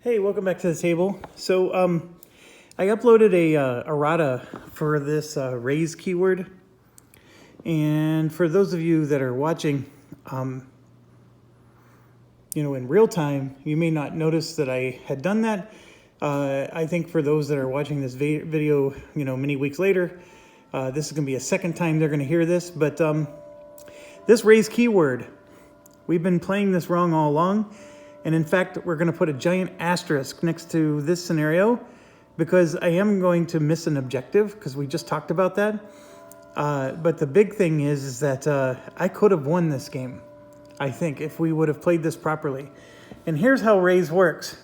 Hey, welcome back to the table. So I uploaded a errata for this raise keyword. And for those of you that are watching, in real time, you may not notice that I had done that. I think for those that are watching this video, many weeks later, this is going to be a second time they're going to hear this. But this raise keyword, we've been playing this wrong all along. And in fact, we're going to put a giant asterisk next to this scenario because I am going to miss an objective because we just talked about that. But the big thing is that I could have won this game, I think, if we would have played this properly. And here's how raise works.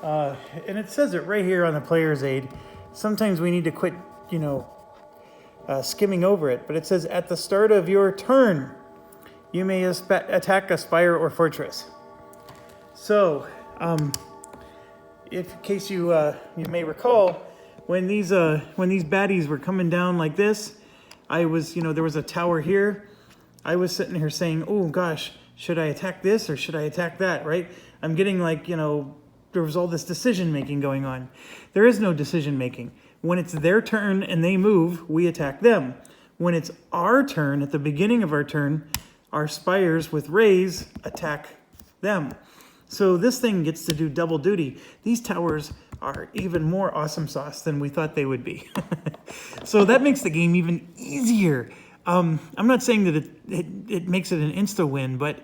And it says it right here on the player's aid. Sometimes we need to quit, skimming over it. But it says at the start of your turn, you may attack a spire or fortress. So, in case you may recall, when these baddies were coming down like this, I was, there was a tower here. I was sitting here saying, oh gosh, should I attack this or should I attack that, right? I'm getting like, there was all this decision making going on. There is no decision making. When it's their turn and they move, we attack them. When it's our turn, at the beginning of our turn, our spires with raise attack them. So this thing gets to do double duty. These towers are even more awesome sauce than we thought they would be. So that makes the game even easier. I'm not saying that it makes it an insta win, but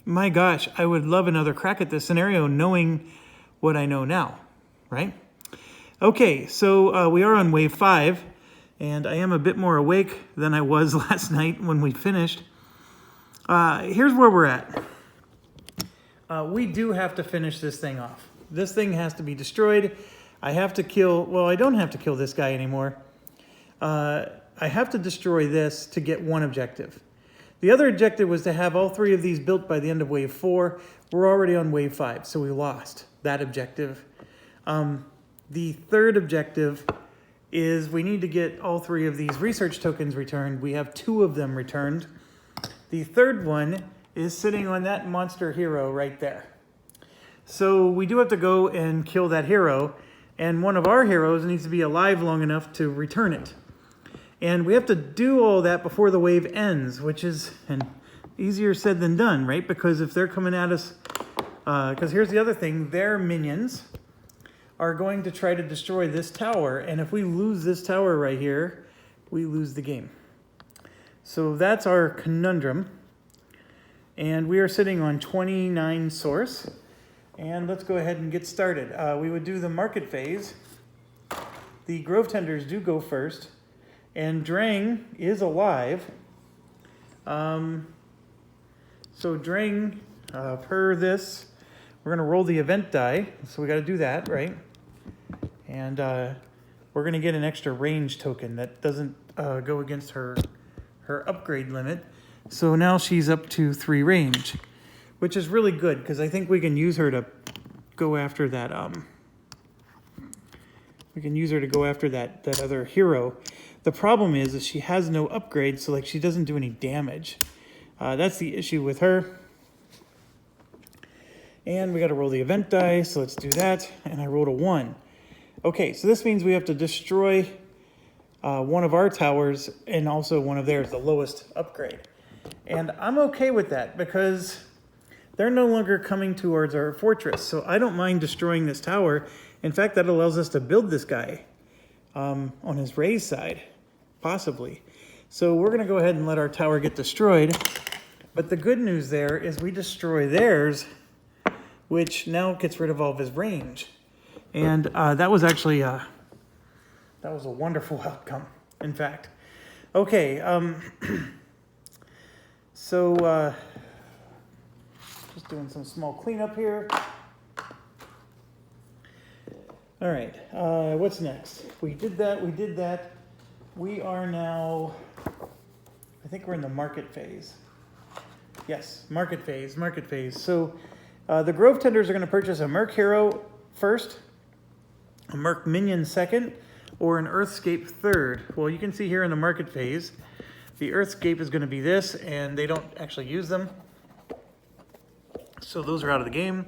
my gosh, I would love another crack at this scenario knowing what I know now, right? Okay, so we are on wave 5, and I am a bit more awake than I was last night when we finished. Here's where we're at. We do have to finish this thing off. This thing has to be destroyed. I have to kill, well, I don't have to kill this guy anymore. I have to destroy this to get one objective. The other objective was to have all 3 of these built by the end of wave 4. We're already on wave 5, so we lost that objective. The third objective is we need to get all 3 of these research tokens returned. We have 2 of them returned. The third one is sitting on that monster hero right there. So we do have to go and kill that hero, and one of our heroes needs to be alive long enough to return it. And we have to do all that before the wave ends, which is easier said than done, right? Because if they're coming at us, because here's the other thing, their minions are going to try to destroy this tower, and if we lose this tower right here, we lose the game. So that's our conundrum. And we are sitting on 29 source. And let's go ahead and get started. We would do the market phase. The Grove Tenders do go first. And Drang is alive. So Drang, per this, we're going to roll the event die. So we got to do that, right? And we're going to get an extra range token that doesn't go against her upgrade limit. So now she's up to 3 range, which is really good because I think we can use her to go after that. We can use her to go after that other hero. The problem is she has no upgrade, so like she doesn't do any damage. That's the issue with her. And we got to roll the event die, so let's do that. And I rolled a 1. Okay, so this means we have to destroy one of our towers and also one of theirs, the lowest upgrade. And I'm okay with that because they're no longer coming towards our fortress. So I don't mind destroying this tower. In fact, that allows us to build this guy on his raise side, possibly. So we're going to go ahead and let our tower get destroyed. But the good news there is we destroy theirs, which now gets rid of all of his range. And that was actually, that was a wonderful outcome, in fact. Okay, so, just doing some small cleanup here. All right, what's next? We did that. We are now, I think we're in the market phase. Yes, market phase. So, the Grove Tenders are going to purchase a Merc hero first, a Merc minion second, or an Earthscape third. Well, you can see here in the market phase, the Earthscape is going to be this, and they don't actually use them. So those are out of the game.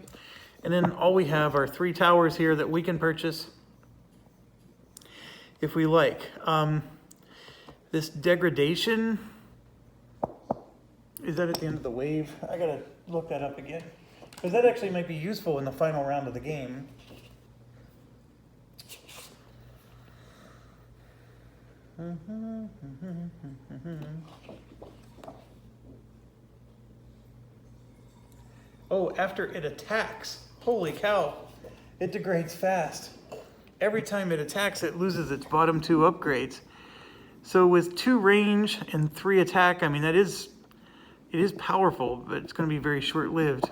And then all we have are 3 towers here that we can purchase if we like. This degradation, is that at the end of the wave? I gotta look that up again, because that actually might be useful in the final round of the game. Oh, after it attacks. Holy cow, it degrades fast. Every time it attacks, it loses its bottom 2 upgrades. So with 2 range and 3 attack, I mean, it is powerful, but it's going to be very short-lived.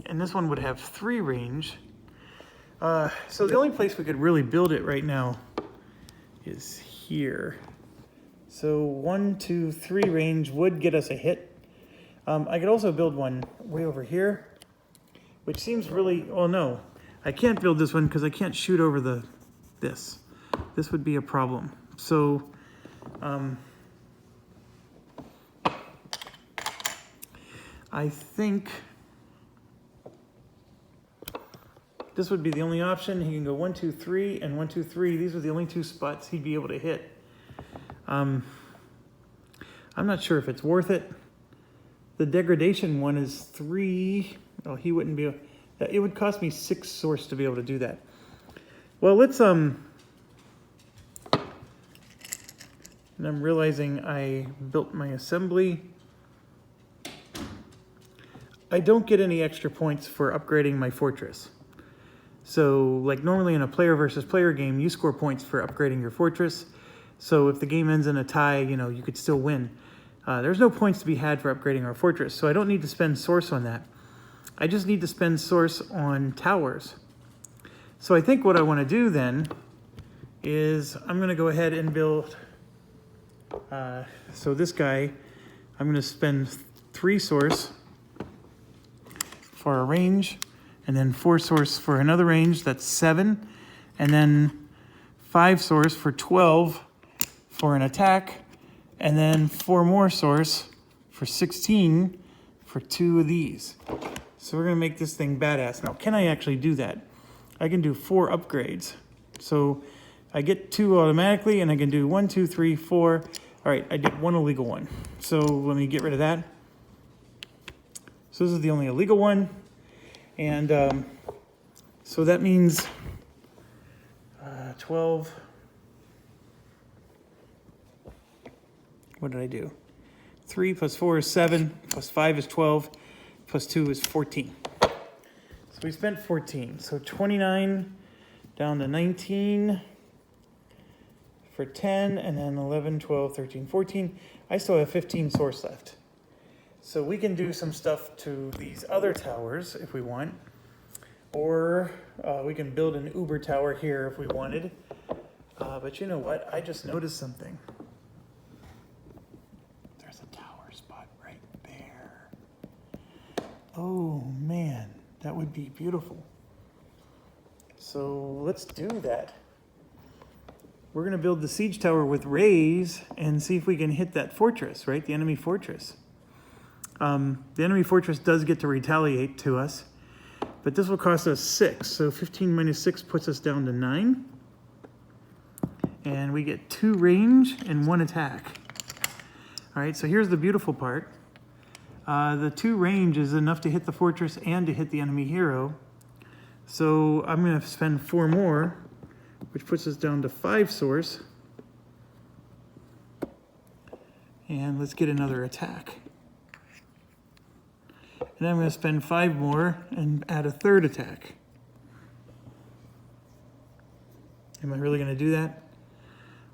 And this one would have 3 range. So the only place we could really build it right now is here. So 1, 2, 3 range would get us a hit. I could also build one way over here, which seems really, oh no, I can't build this one because I can't shoot over this. This would be a problem. So, I think this would be the only option. He can go 1, 2, 3, and 1, 2, 3. These are the only 2 spots he'd be able to hit. I'm not sure if it's worth it. The degradation one is 3. Oh, he wouldn't be. It would cost me 6 source to be able to do that. Well, let's And I'm realizing I built my assembly. I don't get any extra points for upgrading my fortress. So, like normally in a player versus player game, you score points for upgrading your fortress. So if the game ends in a tie, you know, you could still win. There's no points to be had for upgrading our fortress, so I don't need to spend source on that. I just need to spend source on towers. So I think what I want to do then is I'm going to go ahead and build, so this guy, I'm going to spend 3 source for a range, and then 4 source for another range, that's 7, and then 5 source for 12 for an attack, and then 4 more source for 16 for 2 of these. So we're gonna make this thing badass. Now, can I actually do that? I can do 4 upgrades. So I get 2 automatically, and I can do 1, 2, 3, 4. All right, I did 1 illegal one. So let me get rid of that. So this is the only illegal one. And so that means 12. What did I do? 3 plus 4 is 7, plus 5 is 12, plus 2 is 14. So we spent 14. So 29 down to 19 for 10, and then 11, 12, 13, 14. I still have 15 source left. So we can do some stuff to these other towers if we want, or we can build an Uber tower here if we wanted. But you know what? I just noticed something. There's a tower spot right there. Oh man, that would be beautiful. So let's do that. We're gonna build the siege tower with rays and see if we can hit that fortress, right? The enemy fortress. The enemy fortress does get to retaliate to us, but this will cost us 6. So 15 minus 6 puts us down to 9. And we get 2 range and 1 attack. All right, so here's the beautiful part. The 2 range is enough to hit the fortress and to hit the enemy hero. So I'm gonna spend 4 more, which puts us down to 5 source. And let's get another attack. And I'm going to spend 5 more and add a 3rd attack. Am I really going to do that?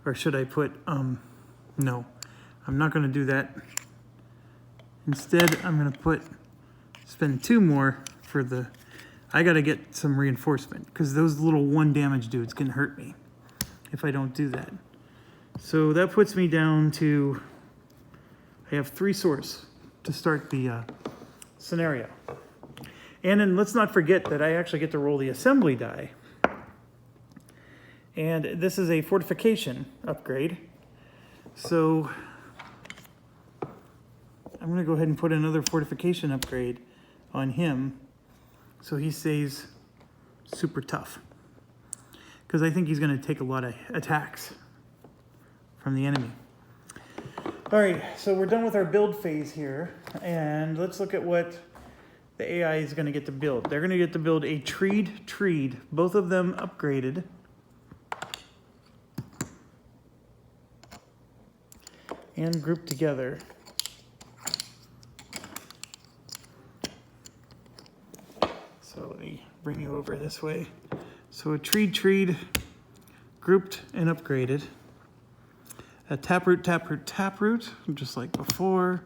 Or should I put, no, I'm not going to do that. Instead, I'm going to spend 2 more for I got to get some reinforcement, because those little 1 damage dudes can hurt me if I don't do that. So that puts me down to, I have 3 source to start the scenario. And then let's not forget that I actually get to roll the assembly die. And this is a fortification upgrade. So I'm going to go ahead and put another fortification upgrade on him. so he stays super tough. Because I think he's going to take a lot of attacks from the enemy. All right, so we're done with our build phase here, and let's look at what the AI is going to get to build. They're going to get to build a treed, both of them upgraded. And grouped together. So let me bring you over this way. So a treed, grouped and upgraded. A taproot, just like before.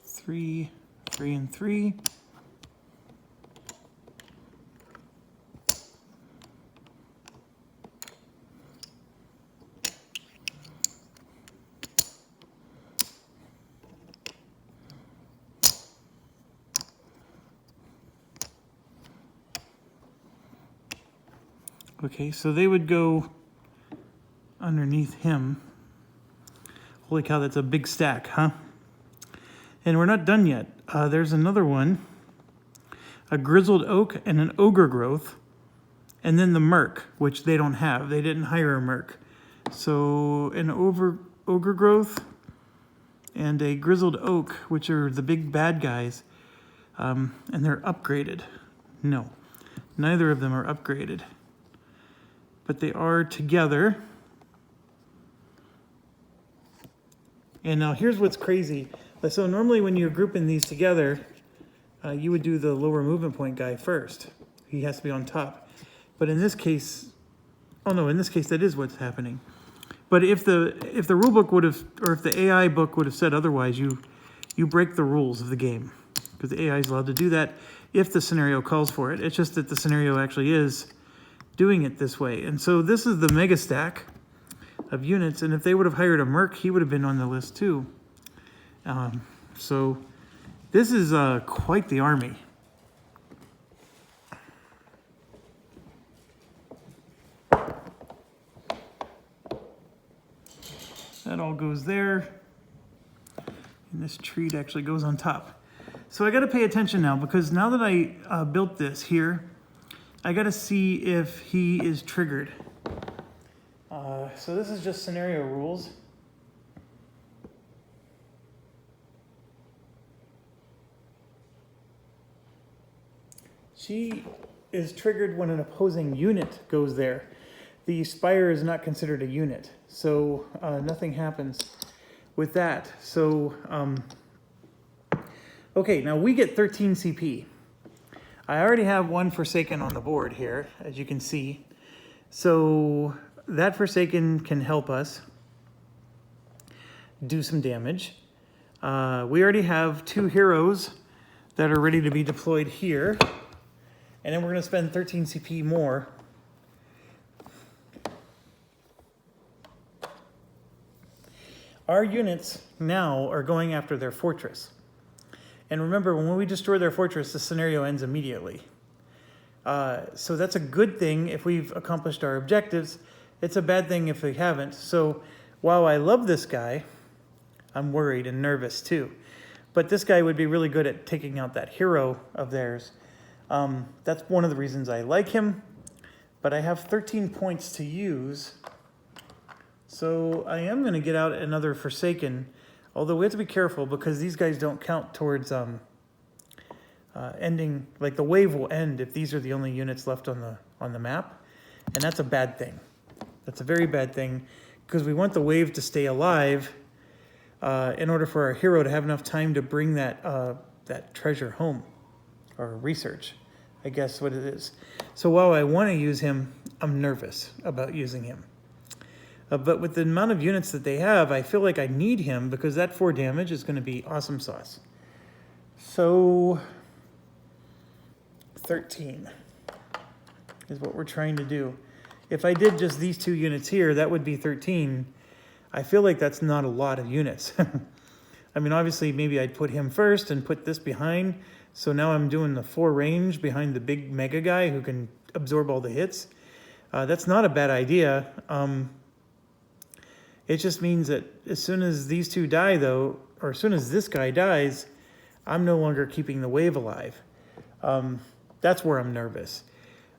3, 3, and 3. Okay, so they would go underneath him. Holy cow, that's a big stack, huh? And we're not done yet. There's another one. A grizzled oak and an ogre growth. And then the merc, which they don't have. They didn't hire a merc. So an ogre growth and a grizzled oak, which are the big bad guys. And they're upgraded. No, neither of them are upgraded. But they are together. And now here's what's crazy. So normally when you're grouping these together, you would do the lower movement point guy first. He has to be on top. But in this case, oh no, in this case that is what's happening. But if the rule book would have, or if the AI book would have said otherwise, you break the rules of the game. Because the AI is allowed to do that if the scenario calls for it. It's just that the scenario actually is doing it this way. And so this is the mega stack of units, and if they would have hired a merc, he would have been on the list too. So this is quite the army. That all goes there, and this tree actually goes on top. So I got to pay attention now, because now that I built this here, I got to see if he is triggered. So this is just scenario rules. She is triggered when an opposing unit goes there. The spire is not considered a unit, so nothing happens with that. So, okay, now we get 13 CP. I already have one Forsaken on the board here, as you can see. So that Forsaken can help us do some damage. We already have 2 heroes that are ready to be deployed here. And then we're going to spend 13 CP more. Our units now are going after their fortress. And remember, when we destroy their fortress, the scenario ends immediately. So that's a good thing if we've accomplished our objectives. It's a bad thing if we haven't. So while I love this guy, I'm worried and nervous too. But this guy would be really good at taking out that hero of theirs. That's one of the reasons I like him. But I have 13 points to use. So I am going to get out another Forsaken. Although we have to be careful, because these guys don't count towards ending. Like the wave will end if these are the only units left on the map. And that's a bad thing. That's a very bad thing, because we want the wave to stay alive in order for our hero to have enough time to bring that treasure home, or research, I guess what it is. So while I want to use him, I'm nervous about using him. But with the amount of units that they have, I feel like I need him, because that 4 damage is going to be awesome sauce. So 13 is what we're trying to do. If I did just these 2 units here, that would be 13. I feel like that's not a lot of units. I mean, obviously, maybe I'd put him first and put this behind. So now I'm doing the 4 range behind the big mega guy who can absorb all the hits. That's not a bad idea. It just means that as soon as these 2 die, though, or as soon as this guy dies, I'm no longer keeping the wave alive. That's where I'm nervous.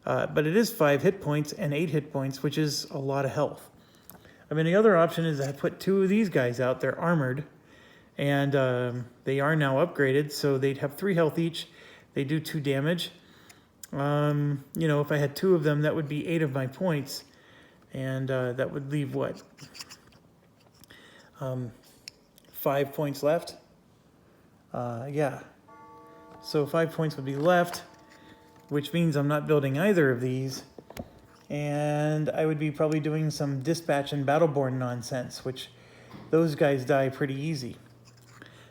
But it is 5 hit points and 8 hit points, which is a lot of health. I mean, the other option is I put 2 of these guys out. They're armored, and they are now upgraded, so they'd have 3 health each. They do 2 damage. You know, if I had 2 of them, that would be 8 of my points, and that would leave what? 5 points left? Yeah. So 5 points would be left, which means I'm not building either of these. And I would be probably doing some dispatch and battleborn nonsense, which those guys die pretty easy.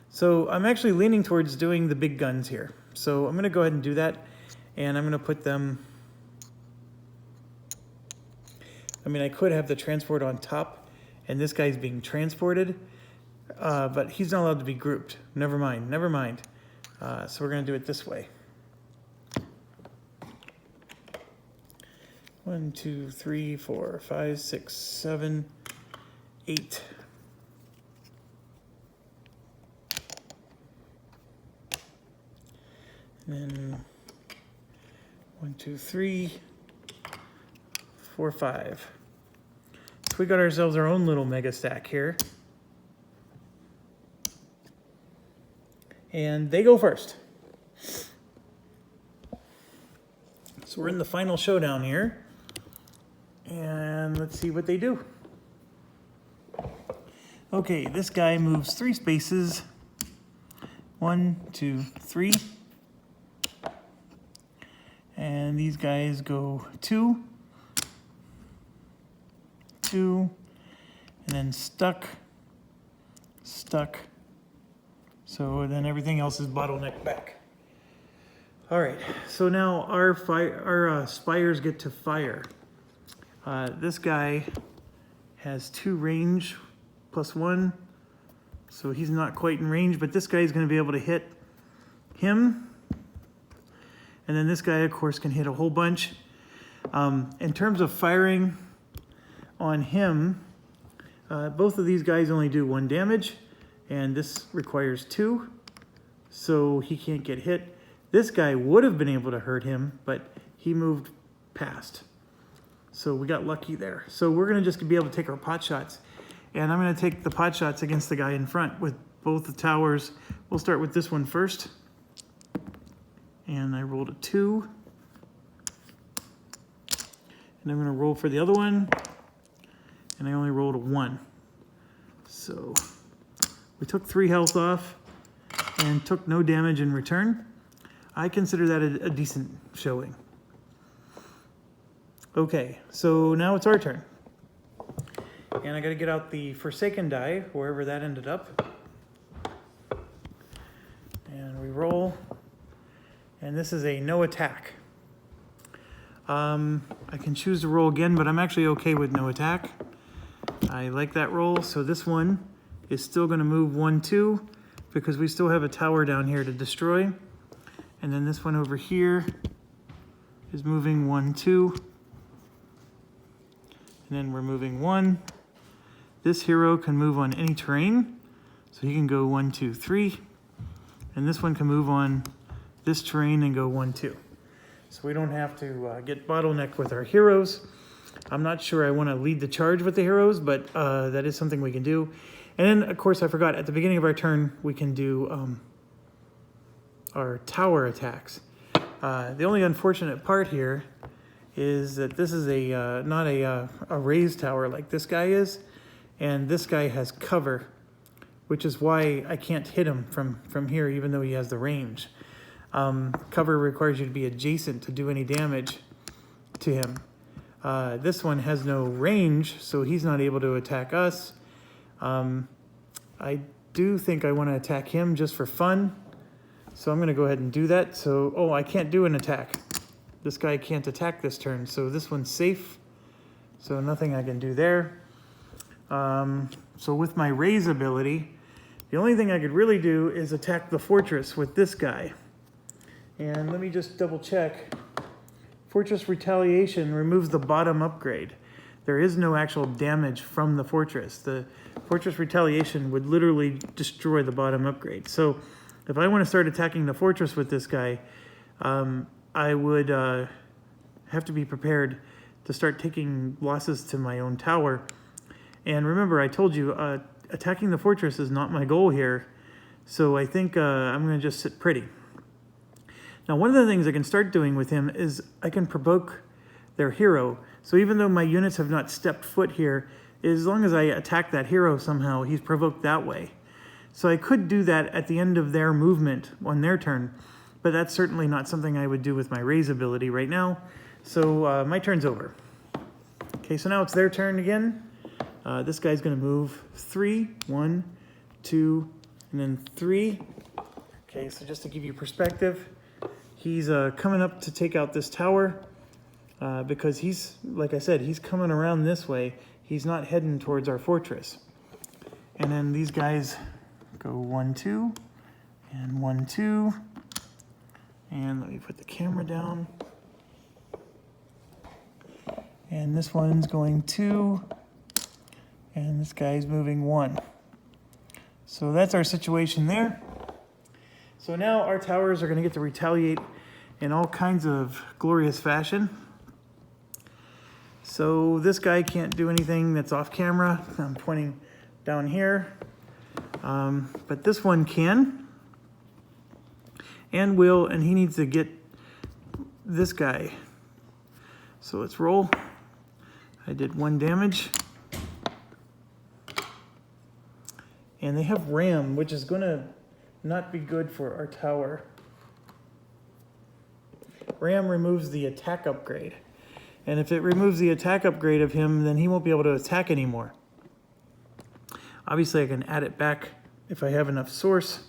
So I'm actually leaning towards doing the big guns here. So I'm going to go ahead and do that. And I'm going to put them... I mean, I could have the transport on top, and this guy's being transported. But he's not allowed to be grouped. Never mind, never mind. So we're going to do it this way. 1, 2, 3, 4, 5, 6, 7, 8. And then 1, 2, 3, 4, 5. So we got ourselves our own little mega stack here. And they go first. So we're in the final showdown here. And let's see what they do. Okay, this guy moves 3 spaces. 1, 2, 3. And these guys go 2, 2, and then stuck, stuck. So then everything else is bottlenecked back. All right, so now our spires get to fire. This guy has 2 range plus 1, so he's not quite in range, but this guy is going to be able to hit him. And then this guy, of course, can hit a whole bunch. In terms of firing on him, both of these guys only do 1 damage, and this requires 2, so he can't get hit. This guy would have been able to hurt him, but he moved past. So we got lucky there. So we're going to just be able to take our pot shots. And I'm going to take the pot shots against the guy in front with both the towers. We'll start with this one first. And I rolled a 2. And I'm going to roll for the other one. And I only rolled a 1. So we took 3 health off and took no damage in return. I consider that a decent showing. Okay, so now it's our turn. And I got to get out the Forsaken die, wherever that ended up. And we roll. And this is a no attack. I can choose to roll again, but I'm actually okay with no attack. I like that roll, so this one is still going to move 1, 2, because we still have a tower down here to destroy. And then this one over here is moving 1, 2. And then we're moving 1. This hero can move on any terrain. So he can go 1, 2, 3. And this one can move on this terrain and go 1, 2. So we don't have to get bottlenecked with our heroes. I'm not sure I want to lead the charge with the heroes, but that is something we can do. And then, of course, I forgot, at the beginning of our turn, we can do our tower attacks. The only unfortunate part here is that this is not a raised tower like this guy is, and this guy has cover, which is why I can't hit him from here, even though he has the range. Cover requires you to be adjacent to do any damage to him. This one has no range, so he's not able to attack us. I do think I want to attack him just for fun, so I'm going to go ahead and do that. So, oh, I can't do an attack. This guy can't attack this turn, so this one's safe. So nothing I can do there. So with my raise ability, the only thing I could really do is attack the fortress with this guy. And let me just double check. Fortress Retaliation removes the bottom upgrade. There is no actual damage from the fortress. The Fortress Retaliation would literally destroy the bottom upgrade. So if I want to start attacking the fortress with this guy, I would have to be prepared to start taking losses to my own tower. And remember, I told you, attacking the fortress is not my goal here. So I think I'm going to just sit pretty. Now, one of the things I can start doing with him is I can provoke their hero. So even though my units have not stepped foot here, as long as I attack that hero somehow, he's provoked that way. So I could do that at the end of their movement on their turn, but that's certainly not something I would do with my raise ability right now. So my turn's over. Okay, so now it's their turn again. This guy's going to move 3, 1, 2, and then 3. Okay, so just to give you perspective, he's coming up to take out this tower because he's, like I said, he's coming around this way. He's not heading towards our fortress. And then these guys go 1, 2, and 1, 2. And let me put the camera down. And this one's going 2. And this guy's moving 1. So that's our situation there. So now our towers are going to get to retaliate in all kinds of glorious fashion. So this guy can't do anything that's off camera. I'm pointing down here. But this one can. And will, and he needs to get this guy. So let's roll. I did 1 damage. And they have Ram, which is going to not be good for our tower. Ram removes the attack upgrade. And if it removes the attack upgrade of him, then he won't be able to attack anymore. Obviously, I can add it back if I have enough source.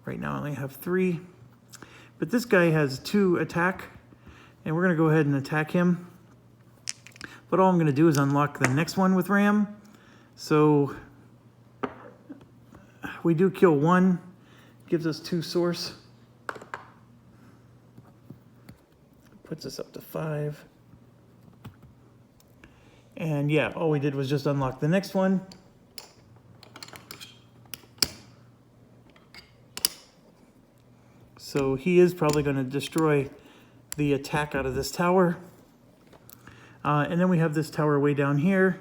Right now, I only have 3. But this guy has 2 attack, and we're going to go ahead and attack him. But all I'm going to do is unlock the next one with Ram. So we do kill 1, gives us 2 source. Puts us up to 5. And yeah, all we did was just unlock the next one. So he is probably going to destroy the attack out of this tower. And then we have this tower way down here.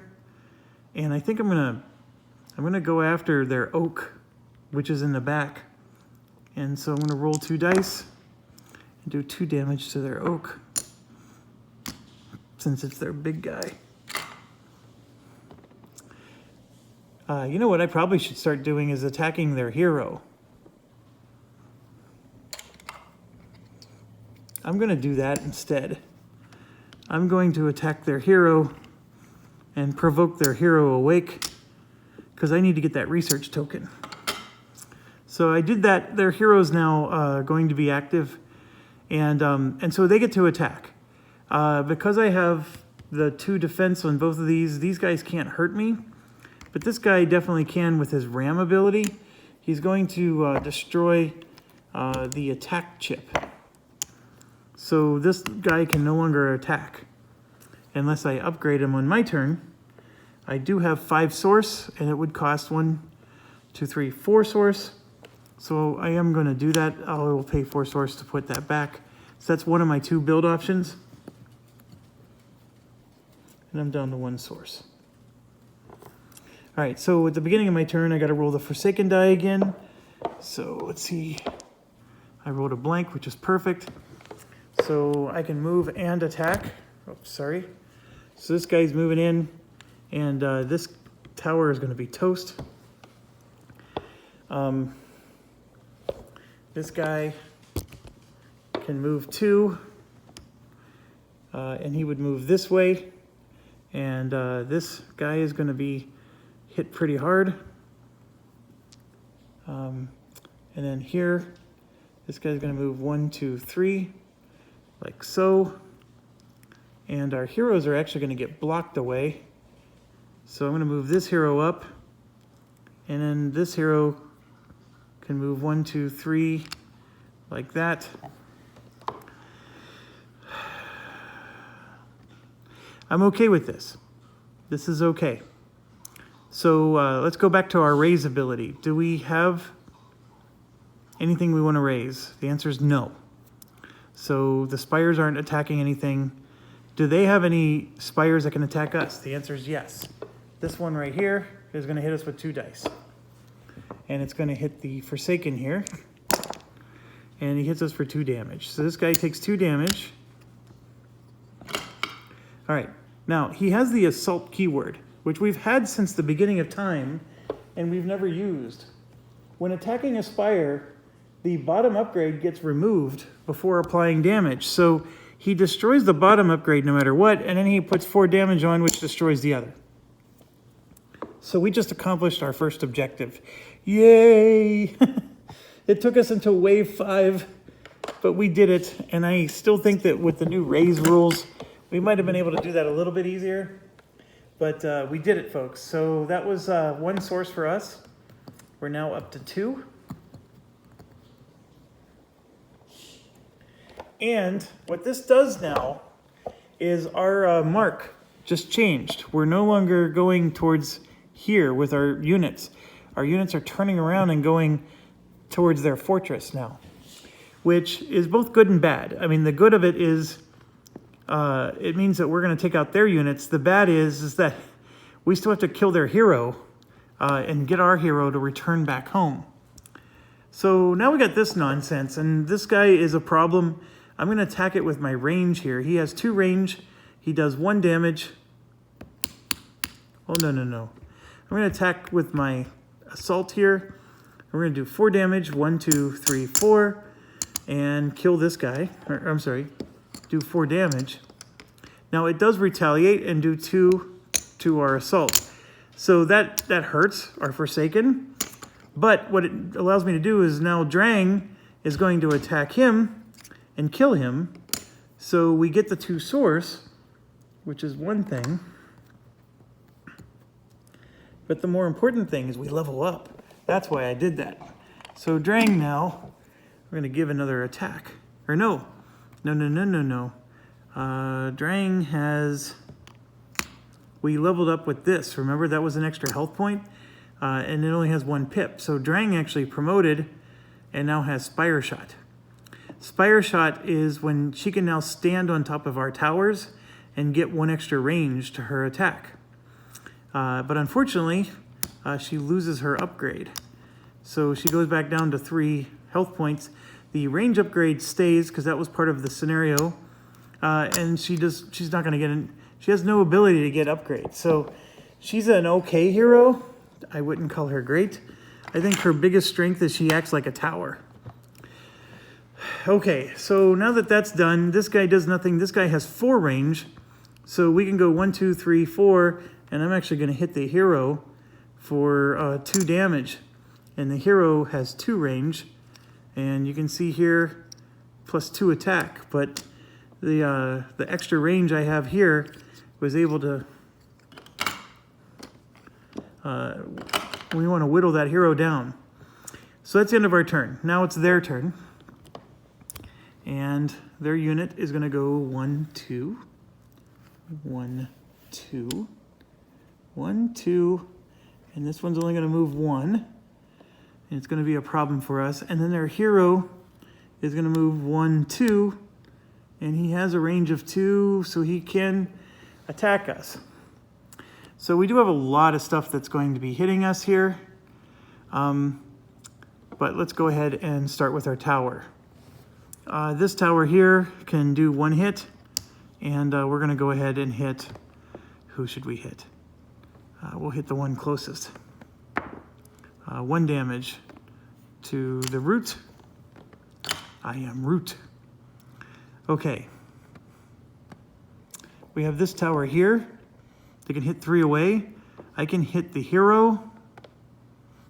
And I think I'm gonna go after their oak, which is in the back. And so I'm gonna roll 2 dice and do 2 damage to their oak, since it's their big guy. You know what I probably should start doing is attacking their hero. I'm going to do that instead. I'm going to attack their hero and provoke their hero awake because I need to get that research token. So I did that. Their hero's now going to be active, and so they get to attack. Because I have the 2 defense on both of these guys can't hurt me. But this guy definitely can with his Ram ability. He's going to destroy the attack chip. So this guy can no longer attack unless I upgrade him on my turn. I do have 5 source, and it would cost 1, 2, 3, 4 source. So I am going to do that. I will pay 4 source to put that back. So that's one of my 2 build options. And I'm down to 1 source. All right, so at the beginning of my turn, I got to roll the Forsaken die again. So let's see. I rolled a blank, which is perfect. So I can move and attack. Oh, sorry. So this guy's moving in, and this tower is going to be toast. This guy can move 2, and he would move this way. And this guy is going to be hit pretty hard. And then here, this guy's going to move 1, 2, 3, like so. And our heroes are actually going to get blocked away. So I'm going to move this hero up. And then this hero can move 1, 2, 3, like that. I'm okay with this. This is okay. So let's go back to our raise ability. Do we have anything we want to raise? The answer is no. So the spires aren't attacking anything. Do they have any spires that can attack us? The answer is yes. This one right here is going to hit us with 2 dice. And it's going to hit the Forsaken here. And he hits us for 2 damage. So this guy takes 2 damage. All right. Now, he has the Assault keyword, which we've had since the beginning of time, and we've never used. When attacking a spire, the bottom upgrade gets removed before applying damage. So he destroys the bottom upgrade no matter what, and then he puts 4 damage on, which destroys the other. So we just accomplished our first objective. Yay! It took us until wave 5, but we did it. And I still think that with the new raise rules, we might have been able to do that a little bit easier. But we did it, folks. So that was 1 source for us. We're now up to 2. And what this does now is our mark just changed. We're no longer going towards here with our units. Our units are turning around and going towards their fortress now, which is both good and bad. I mean, the good of it is it means that we're going to take out their units. The bad is that we still have to kill their hero and get our hero to return back home. So now we got this nonsense, and this guy is a problem. I'm going to attack it with my range here. He has 2 range. He does 1 damage. Oh, no. I'm going to attack with my assault here. We're going to do 4 damage. 1, 2, 3, 4. And kill this guy. I'm sorry. Do 4 damage. Now it does retaliate and do 2 to our assault. So that hurts our Forsaken. But what it allows me to do is now Drang is going to attack him and kill him. So we get the 2 source, which is one thing. But the more important thing is we level up. That's why I did that. So Drang now, we're going to give another attack. Or no. Drang has... We leveled up with this. Remember, that was an extra health point. And it only has 1 pip. So Drang actually promoted and now has Spire Shot. Spire Shot is when she can now stand on top of our towers and get 1 extra range to her attack. But unfortunately, she loses her upgrade. So she goes back down to 3 health points. The range upgrade stays because that was part of the scenario. And she's not going to get in. She has no ability to get upgrades. So she's an okay hero. I wouldn't call her great. I think her biggest strength is she acts like a tower. Okay, so now that that's done, this guy does nothing. This guy has 4 range. So we can go 1, 2, 3, 4. And I'm actually going to hit the hero for 2 damage. And the hero has 2 range. And you can see here, plus 2 attack. But the extra range I have here was able to... we want to whittle that hero down. So that's the end of our turn. Now it's their turn. And their unit is going to go 1, 2. 1, 2. 1, 2. And this one's only going to move 1. And it's going to be a problem for us. And then their hero is going to move 1, 2. And he has a range of 2, so he can attack us. So we do have a lot of stuff that's going to be hitting us here. But let's go ahead and start with our tower. This tower here can do 1 hit. And we're going to go ahead and hit... Who should we hit? We'll hit the one closest. 1 damage to the root. I am root. Okay. We have this tower here. They can hit 3 away. I can hit the hero.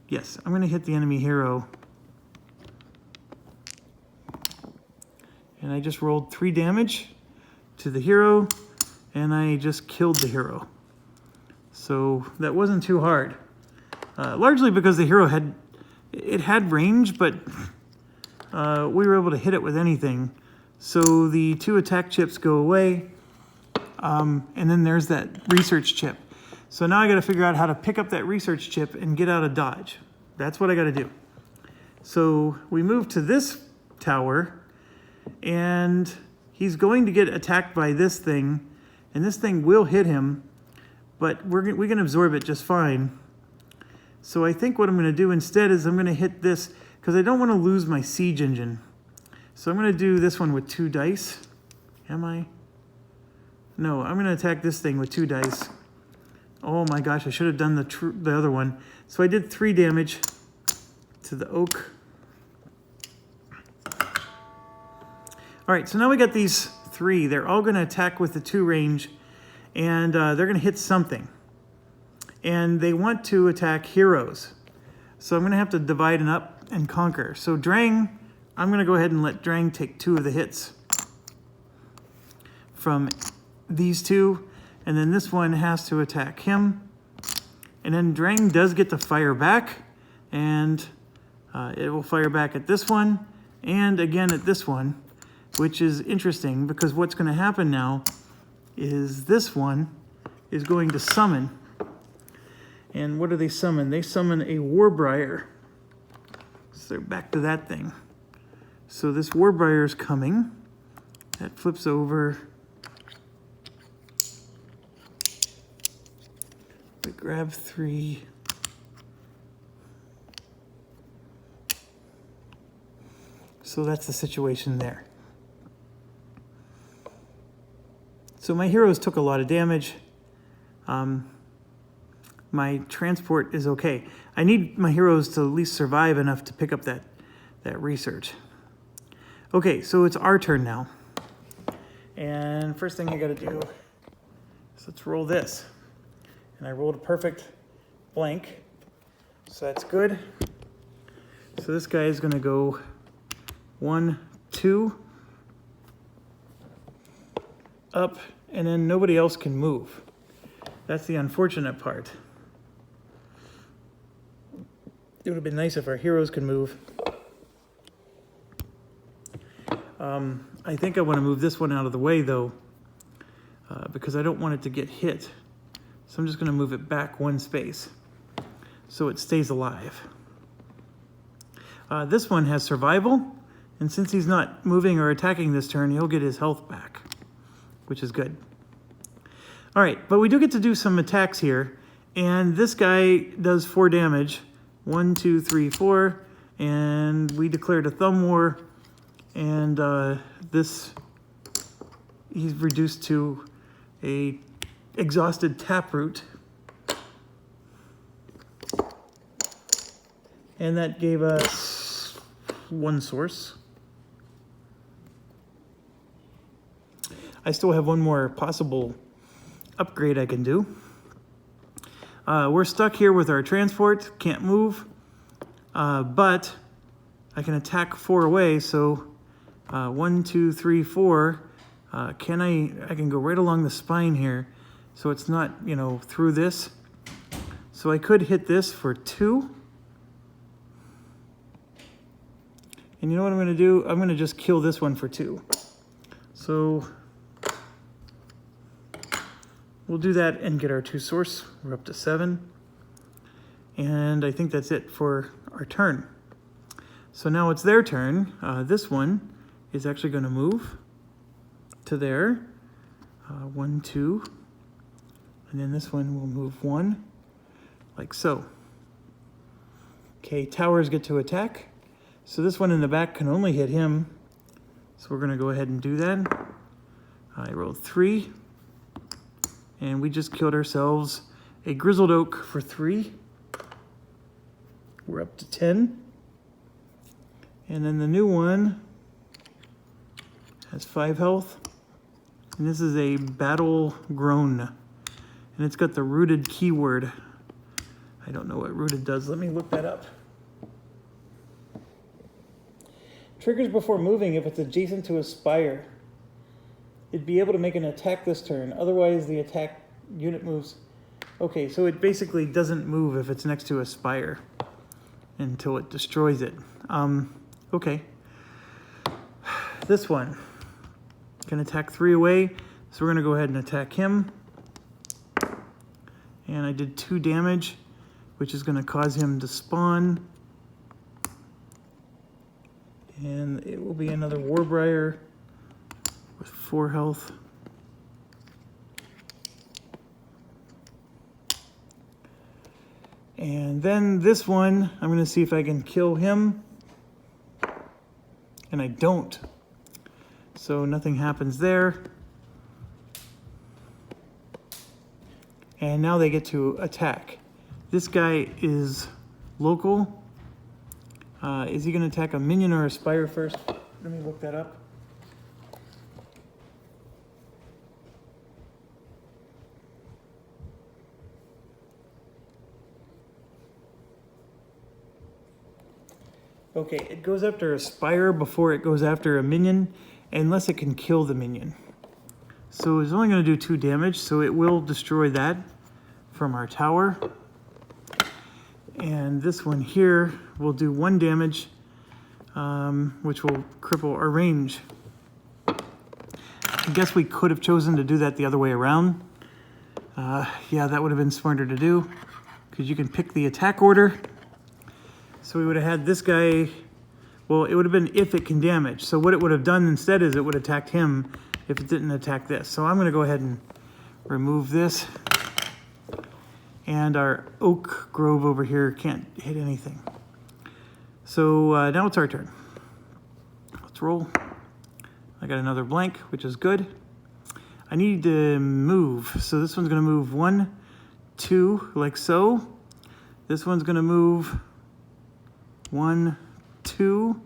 Yes, I'm going to hit the enemy hero. And I just rolled 3 damage to the hero, and I just killed the hero. So that wasn't too hard. Largely because the hero had range, but we were able to hit it with anything. So the 2 attack chips go away, and then there's that research chip. So now I got to figure out how to pick up that research chip and get out of dodge. That's what I got to do. So we move to this tower, and he's going to get attacked by this thing, and this thing will hit him, but we can absorb it just fine. So I think what I'm going to do instead is I'm going to hit this, because I don't want to lose my siege engine. So I'm going to do this one with 2 dice. Am I? No, I'm going to attack this thing with 2 dice. Oh my gosh, I should have done the other one. So I did 3 damage to the oak. All right, so now we got these 3. They're all going to attack with the 2 range, and they're going to hit something. And they want to attack heroes. So I'm going to have to divide and up and conquer. So Drang, I'm going to go ahead and let Drang take 2 of the hits from these 2. And then this one has to attack him. And then Drang does get to fire back. And it will fire back at this one. And again at this one. Which is interesting because what's going to happen now is this one is going to summon. And what do they summon? They summon a Warbriar. So they're back to that thing. So this Warbriar is coming. That flips over. We grab 3. So that's the situation there. So my heroes took a lot of damage. My transport is okay. I need my heroes to at least survive enough to pick up that research. Okay, so it's our turn now. And first thing I gotta do is let's roll this. And I rolled a perfect blank, so that's good. So this guy is gonna go 1, 2, up, and then nobody else can move. That's the unfortunate part. It would have been nice if our heroes could move. I think I want to move this one out of the way though, because I don't want it to get hit. So I'm just going to move it back 1 space so it stays alive. This one has survival, and since he's not moving or attacking this turn, he'll get his health back, which is good. All right, but we do get to do some attacks here, and this guy does 4 damage. 1, 2, 3, 4, and we declared a thumb war, and he's reduced to a exhausted taproot, and that gave us 1 source. I still have 1 more possible upgrade I can do. We're stuck here with our transport, can't move, but I can attack 4 away, so 1, 2, 3, 4. I can go right along the spine here, so it's not, through this. So I could hit this for 2. And you know what I'm going to do? I'm going to just kill this one for 2. So we'll do that and get our 2 source. We're up to 7. And I think that's it for our turn. So now it's their turn. This one is actually going to move to there. 1, 2. And then this one will move 1, like so. Okay, towers get to attack. So this one in the back can only hit him. So we're going to go ahead and do that. I rolled 3. And we just killed ourselves a grizzled oak for 3. We're up to 10. And then the new one has 5 health. And this is a battle groan. And it's got the rooted keyword. I don't know what rooted does. Let me look that up. Triggers before moving if it's adjacent to a spire. It'd be able to make an attack this turn. Otherwise, the attack unit moves. Okay, so it basically doesn't move if it's next to a spire until it destroys it. Okay. This one can attack 3 away. So we're going to go ahead and attack him. And I did 2 damage, which is going to cause him to spawn And it will be another Warbriar with 4 health. And then this one, I'm going to see if I can kill him. And I don't. So nothing happens there. And now they get to attack. This guy is local. Is he going to attack a minion or a spire first? Let me look that up. Okay, it goes after a spire before it goes after a minion, unless it can kill the minion. So it's only going to do 2 damage, so it will destroy that from our tower. And this one here will do 1 damage, which will cripple our range. I guess we could have chosen to do that the other way around. Yeah, that would have been smarter to do, because you can pick the attack order. So we would have had this guy, well, it would have been if it can damage. So what it would have done instead is it would have attacked him if it didn't attack this. So I'm going to go ahead and remove this. And our oak grove over here can't hit anything. So now it's our turn. Let's roll. I got another blank, which is good. I need to move. So this one's going to move 1, 2, like so. This one's going to move 1, 2,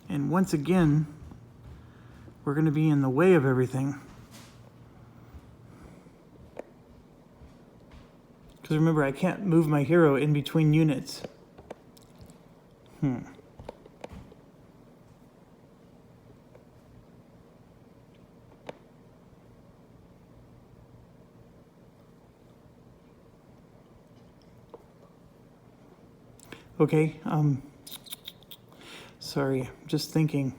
and once again, we're going to be in the way of everything. Because remember, I can't move my hero in between units. Okay, sorry, just thinking.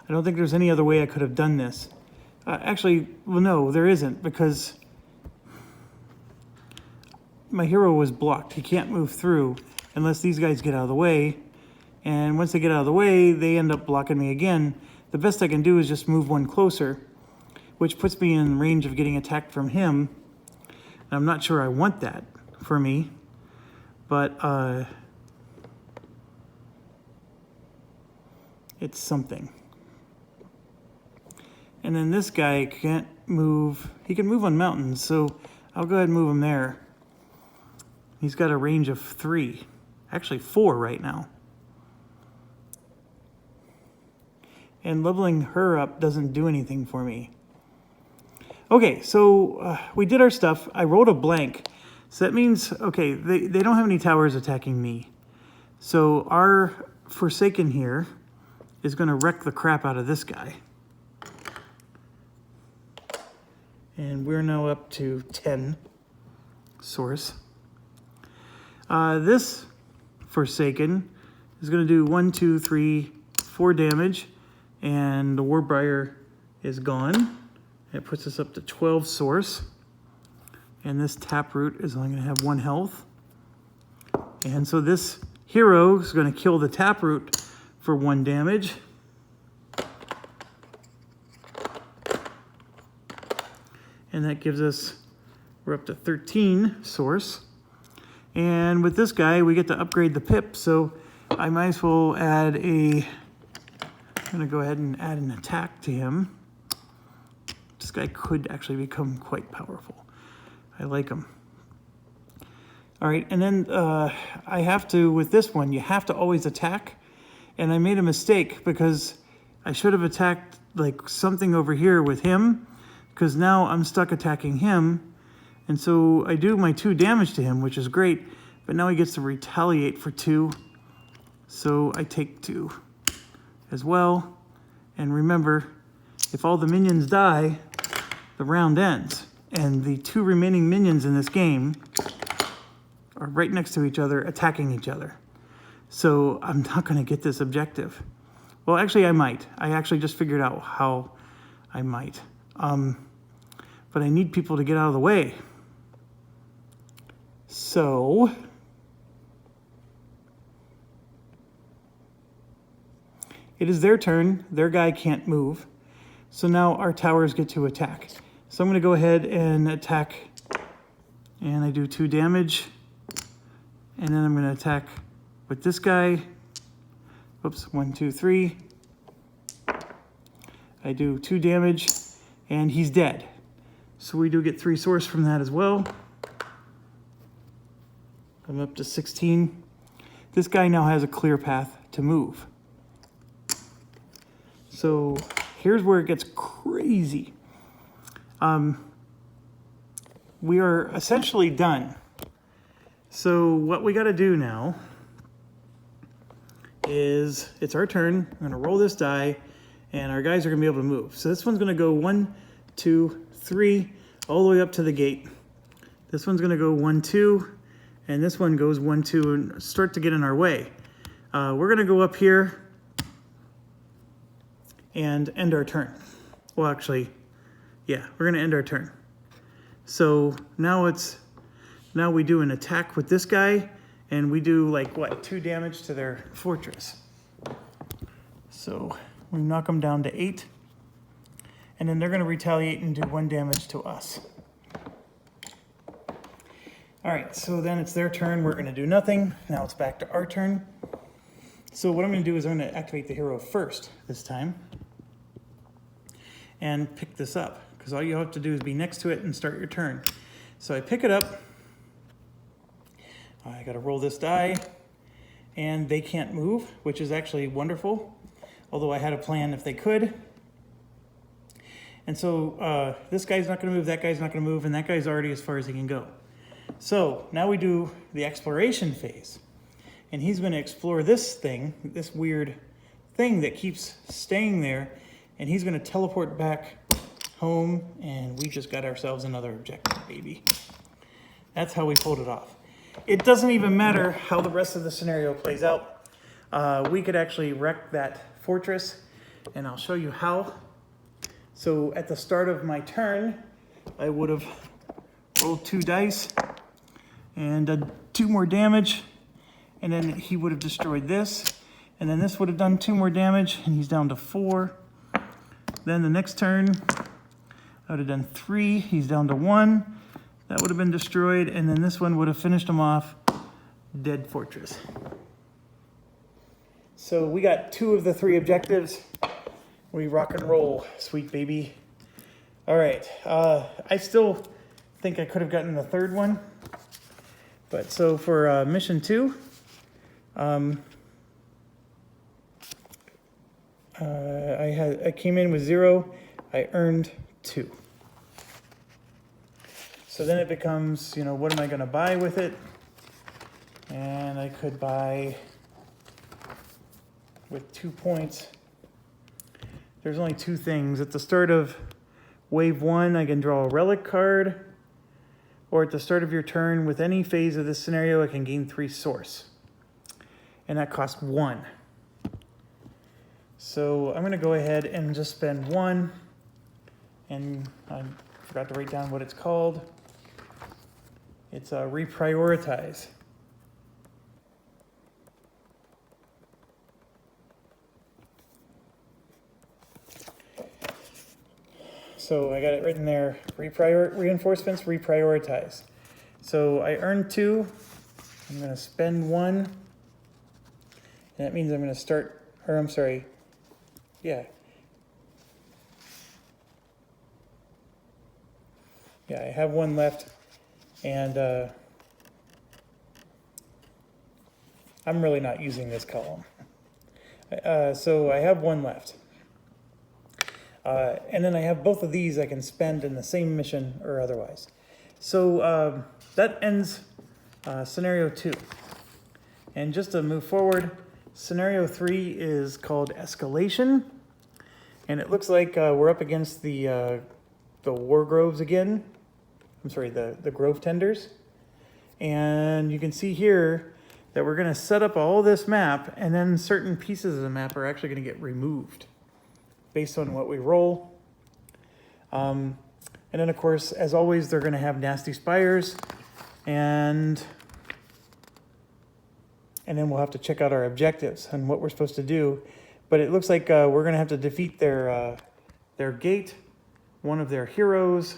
I don't think there's any other way I could have done this. Actually, well, no, there isn't, because my hero was blocked. He can't move through unless these guys get out of the way. And once they get out of the way, they end up blocking me again. The best I can do is just move 1 closer, which puts me in range of getting attacked from him. And I'm not sure I want that for me, but it's something. And then this guy can't move. He can move on mountains, so I'll go ahead and move him there. He's got a range of 3, actually 4 right now. And leveling her up doesn't do anything for me. Okay, so we did our stuff. I rolled a blank. So that means, okay, they don't have any towers attacking me. So our Forsaken here is going to wreck the crap out of this guy. And we're now up to 10 source. This Forsaken is going to do 1, 2, 3, 4 damage. And the Warbriar is gone. It puts us up to 12 source. And this Taproot is only going to have 1 health. And so this hero is going to kill the Taproot for 1 damage. And that gives us, we're up to 13 source. And with this guy, we get to upgrade the pip. So I might as well add a, I'm going to go ahead and add an attack to him. This guy could actually become quite powerful. I like him. All right, and then I have to, with this one, you have to always attack. And I made a mistake because I should have attacked like something over here with him, because now I'm stuck attacking him. And so I do my 2 damage to him, which is great, but now he gets to retaliate for 2. So I take 2 as well. And remember, if all the minions die, the round ends. And the 2 remaining minions in this game are right next to each other, attacking each other. So I'm not going to get this objective. Well, actually, I might. I actually just figured out how I might. But I need people to get out of the way. So it is their turn. Their guy can't move. So now our towers get to attack. So I'm going to go ahead and attack, and I do 2 damage. And then I'm going to attack with this guy. Oops, 1, 2, 3. I do 2 damage, and he's dead. So we do get 3 source from that as well. I'm up to 16. This guy now has a clear path to move. So here's where it gets crazy. We are essentially done. So what we got to do now is, it's our turn. I'm going to roll this die, and our guys are going to be able to move. So this one's going to go 1, 2, 3, all the way up to the gate. This one's going to go 1, 2, and this one goes 1, 2, and start to get in our way. We're going to go up here and end our turn. Well, actually, yeah, we're going to end our turn. So now we do an attack with this guy, and we do like, what, 2 damage to their fortress. So we knock them down to 8, and then they're going to retaliate and do 1 damage to us. All right, so then it's their turn. We're going to do nothing. Now it's back to our turn. So what I'm going to do is I'm going to activate the hero first this time and pick this up, because all you have to do is be next to it and start your turn. So I pick it up. I got to roll this die, and they can't move, which is actually wonderful, although I had a plan if they could. And so this guy's not going to move, that guy's not going to move, and that guy's already as far as he can go. So now we do the exploration phase, and he's going to explore this thing, this weird thing that keeps staying there, and he's going to teleport back home, and we just got ourselves another objective, baby. That's how we pulled it off. It doesn't even matter how the rest of the scenario plays out. We could actually wreck that fortress, and I'll show you how. So at the start of my turn, I would have rolled 2 dice and done 2 more damage, and then he would have destroyed this, and then this would have done 2 more damage, and he's down to 4. Then the next turn, I would have done 3, he's down to 1. That would have been destroyed, and then this one would have finished him off. Dead fortress. So we got 2 of the 3 objectives. We rock and roll, sweet baby. All right, I still think I could have gotten the 3rd one. But so for mission 2, I came in with 0. I earned 2. So then it becomes, you know, what am I going to buy with it? And I could buy with 2 points. There's only 2 things. At the start of wave 1, I can draw a relic card. Or at the start of your turn, with any phase of this scenario, I can gain 3 source. And that costs 1. So I'm going to go ahead and just spend 1. And I forgot to write down what it's called. It's reprioritize. So I got it written there, reinforcements, reprioritize. So I earned 2, I'm going to spend 1, and that means I'm going to start, or I'm sorry, yeah. Yeah, I have 1 left, and I'm really not using this column. So I have 1 left. And then I have both of these I can spend in the same mission or otherwise. So that ends scenario 2. And just to move forward, scenario 3 is called escalation. And it looks like we're up against the war groves again. I'm sorry, the grove tenders. And you can see here that we're going to set up all this map, and then certain pieces of the map are actually going to get removed based on what we roll. And then, of course, as always, they're going to have nasty spires, and then we'll have to check out our objectives and what we're supposed to do But it looks like we're going to have to defeat their gate, one of their heroes,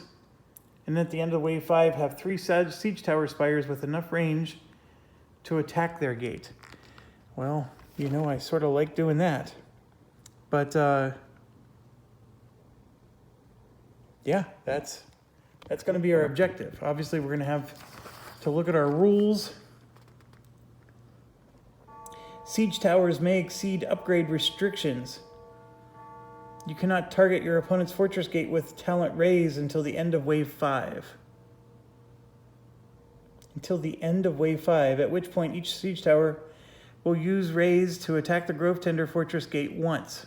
and at the end of wave 5 have 3 siege tower spires with enough range to attack their gate. Well, you know, I sort of like doing that. But yeah, that's going to be our objective. Obviously, we're going to have to look at our rules. Siege towers may exceed upgrade restrictions. You cannot target your opponent's fortress gate with talent raise until the end of wave 5. Until the end of wave 5, at which point each siege tower will use raise to attack the Grove Tender fortress gate once.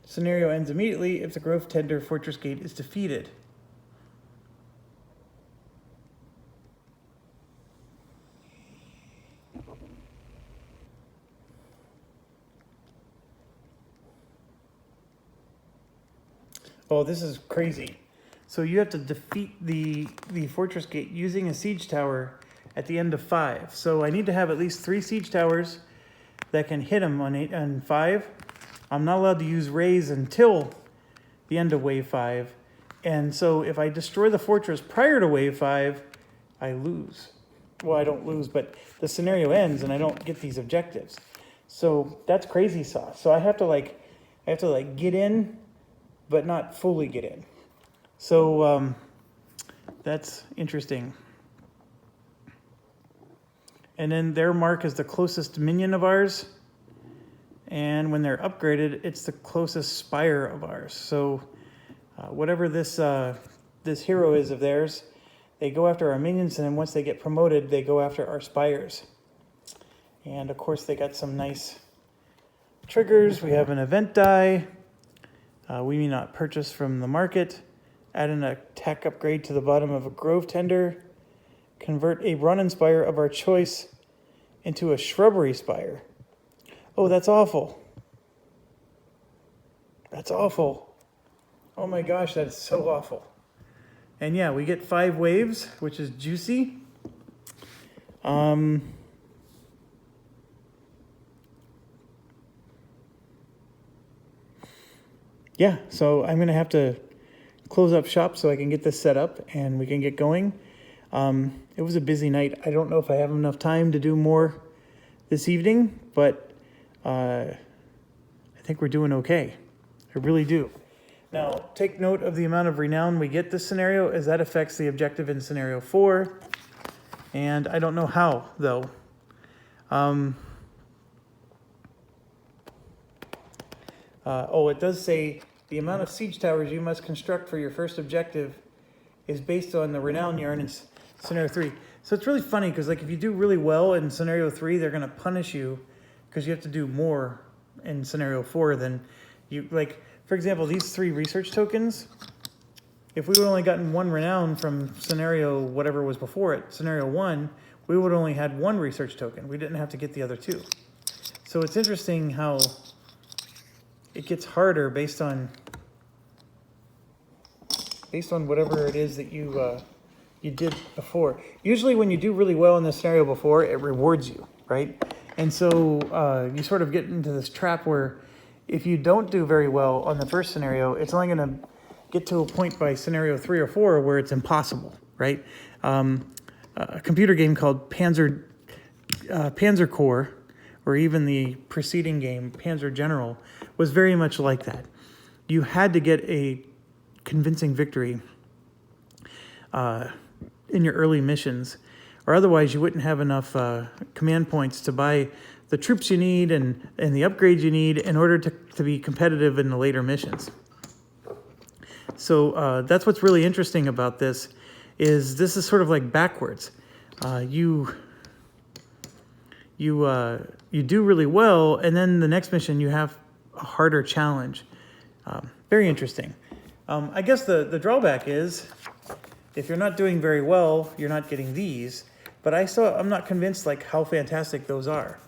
Scenario ends immediately if the Grove Tender fortress gate is defeated. Oh, this is crazy. So you have to defeat the fortress gate using a siege tower at the end of 5. So I need to have at least 3 siege towers that can hit them on 5. I'm not allowed to use raise until the end of wave 5. And so if I destroy the fortress prior to wave 5, I lose. Well, I don't lose, but the scenario ends and I don't get these objectives. So that's crazy sauce. So I have to get in, but not fully get in. So that's interesting. And then their mark is the closest minion of ours. And when they're upgraded, it's the closest spire of ours. So whatever this hero is of theirs, they go after our minions, and then once they get promoted, they go after our spires. And of course, they got some nice triggers. We have an event die. We may not purchase from the market. Add an attack upgrade to the bottom of a Grove Tender. Convert a Ronin Spire of our choice into a Shrubbery Spire. Oh, that's awful. That's awful. Oh my gosh, that's so awful. And yeah, we get 5 waves, which is juicy. Yeah, so I'm going to have to close up shop so I can get this set up and we can get going. It was a busy night. I don't know if I have enough time to do more this evening, but I think we're doing okay. I really do. Now, take note of the amount of renown we get this scenario, as that affects the objective in scenario 4. And I don't know how, though. It does say the amount of siege towers you must construct for your first objective is based on the renown yarn in scenario 3. So it's really funny because, like, if you do really well in scenario 3, they're going to punish you because you have to do more in scenario 4 than you, like, for example, these 3 research tokens, if we would only gotten 1 renown from scenario whatever was before it, scenario 1, we would only had 1 research token. We didn't have to get the other 2. So it's interesting how it gets harder based on whatever it is that you did before. Usually when you do really well in the scenario before, it rewards you, right? And so you sort of get into this trap where if you don't do very well on the first scenario, it's only going to get to a point by scenario 3 or 4 where it's impossible, right? A computer game called Panzer Corps, or even the preceding game, Panzer General, was very much like that. You had to get a convincing victory in your early missions, or otherwise you wouldn't have enough command points to buy the troops you need and the upgrades you need in order to be competitive in the later missions. So that's what's really interesting about this is sort of like backwards. You do really well, and then the next mission you have a harder challenge. Very interesting. I guess the drawback is if you're not doing very well, you're not getting these. But I'm not convinced like how fantastic those are.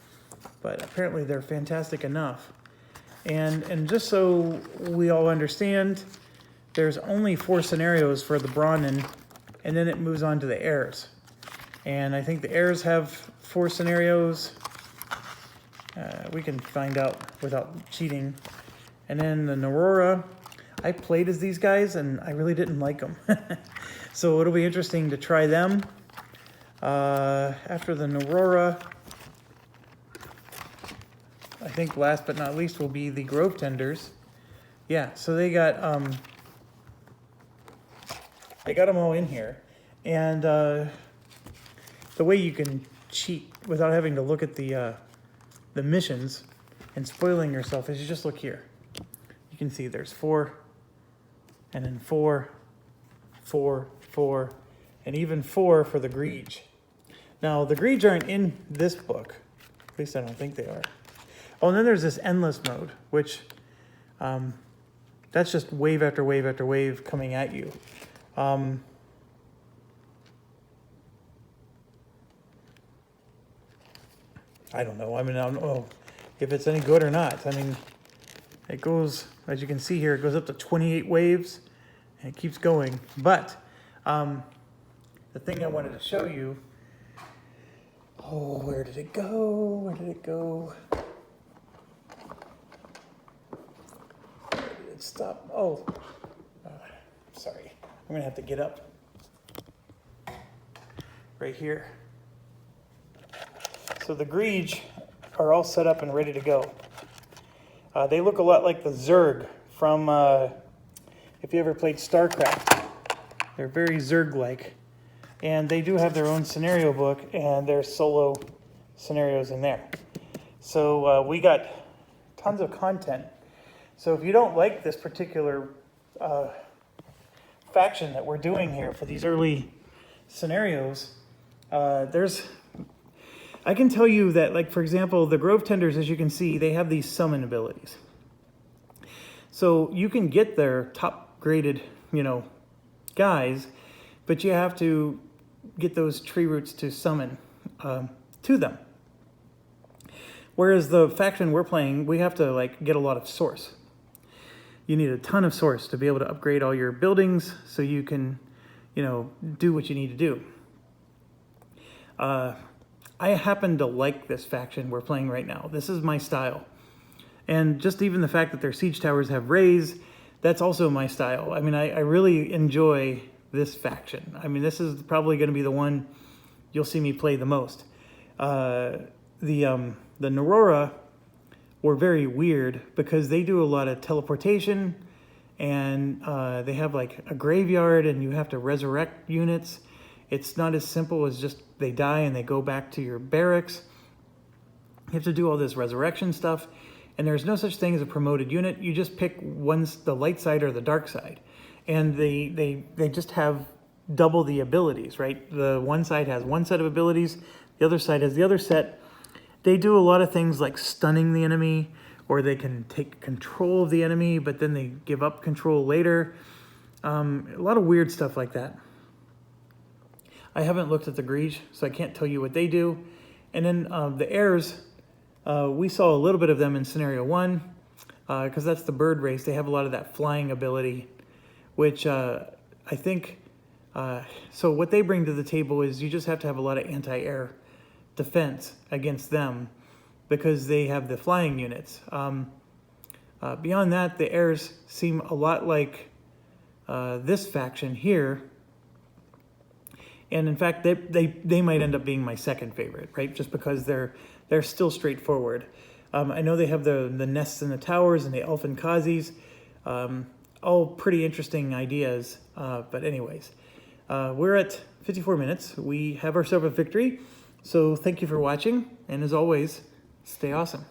But apparently they're fantastic enough. And just so we all understand, there's only 4 scenarios for the Brahmin, and then it moves on to the heirs. And I think the heirs have 4 scenarios. We can find out without cheating. And then the Aurora, I played as these guys and I really didn't like them. So it'll be interesting to try them. After the Aurora, I think last but not least will be the Grove Tenders. Yeah, so they got them all in here. And the way you can cheat without having to look at the missions and spoiling yourself is you just look here. You can see there's 4, and then 4, 4, 4, and even 4 for the Greege. Now, the Greege aren't in this book. At least I don't think they are. Oh, and then there's this endless mode, which that's just wave after wave after wave coming at you. I don't know. I mean, I don't know if it's any good or not. I mean, it goes, as you can see here, it goes up to 28 waves, and it keeps going. But the thing I wanted to show you, oh, where did it go? Where did it go? Where did it stop? Oh, sorry. I'm going to have to get up. Right here. So the Greege are all set up and ready to go. They look a lot like the Zerg from, if you ever played StarCraft. They're very Zerg-like. And they do have their own scenario book, and there's solo scenarios in there. So we got tons of content. So if you don't like this particular faction that we're doing here for these early scenarios, I can tell you that, like, for example, the Grove Tenders, as you can see, they have these summon abilities. So you can get their top graded, guys, but you have to get those tree roots to summon to them. Whereas the faction we're playing, we have to, get a lot of source. You need a ton of source to be able to upgrade all your buildings so you can, do what you need to do. I happen to like this faction we're playing right now. This is my style. And just even the fact that their siege towers have rays, that's also my style. I mean, I really enjoy this faction. I mean, this is probably going to be the one you'll see me play the most. The Aurora were very weird because they do a lot of teleportation, and they have like a graveyard and you have to resurrect units. It's not as simple as just they die and they go back to your barracks. You have to do all this resurrection stuff, and there's no such thing as a promoted unit. You just pick the light side or the dark side, and they just have double the abilities, right? The one side has one set of abilities, the other side has the other set. They do a lot of things like stunning the enemy, or they can take control of the enemy, but then they give up control later. A lot of weird stuff like that. I haven't looked at the Greege, so I can't tell you what they do. And then the Heirs, we saw a little bit of them in Scenario 1, because that's the bird race. They have a lot of that flying ability, which I think... so what they bring to the table is you just have to have a lot of anti-air defense against them, because they have the flying units. Beyond that, the Heirs seem a lot like this faction here. And in fact, they might end up being my second favorite, right? Just because they're still straightforward. I know they have the nests and the towers and the elfin Khazis. All pretty interesting ideas. But anyways, we're at 54 minutes. We have ourselves a victory. So thank you for watching. And as always, stay awesome.